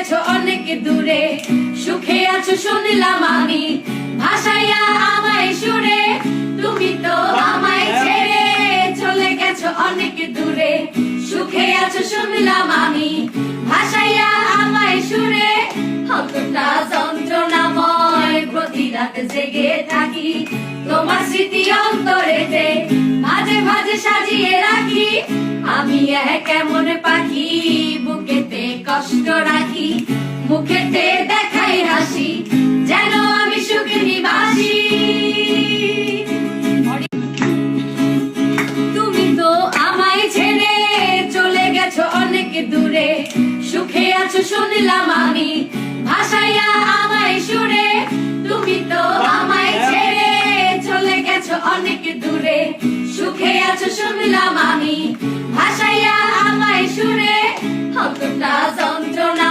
গেছো অনেক দূরে, সুখে আছো শুনলাম আমি, ভাসাইয়া আমায় সুরে। তুমি তো আমায় ছেড়ে চলে গেছো অনেক দূরে, সুখে আছো শুনলাম আমি, ভাসাইয়া আমায় সুরে। কতটা যন্ত্রণাময় প্রতি রাত জেগে থাকি, তোমার স্মৃতি অন্তরেতে মাঝে মাঝে সাজিয়ে রাখি। আমি কেমন পাখি বুকেতে কষ্ট রাখি, মুখেতে দেখাই হাসি, যেন আমি সুখে নিবাসী। তুমি তো আমায় ছেড়ে চলে গেছো অনেক দূরে, সুখে আছো শুনলাম আমি, ভাসাইয়া আমায় সুরে। তুমি তো আমায় ছেড়ে চলে গেছো অনেক দূরে, সুখে আছো শুনলাম আমি, ভাসাইয়া আমায় সুরে। কতটা যন্ত্রণা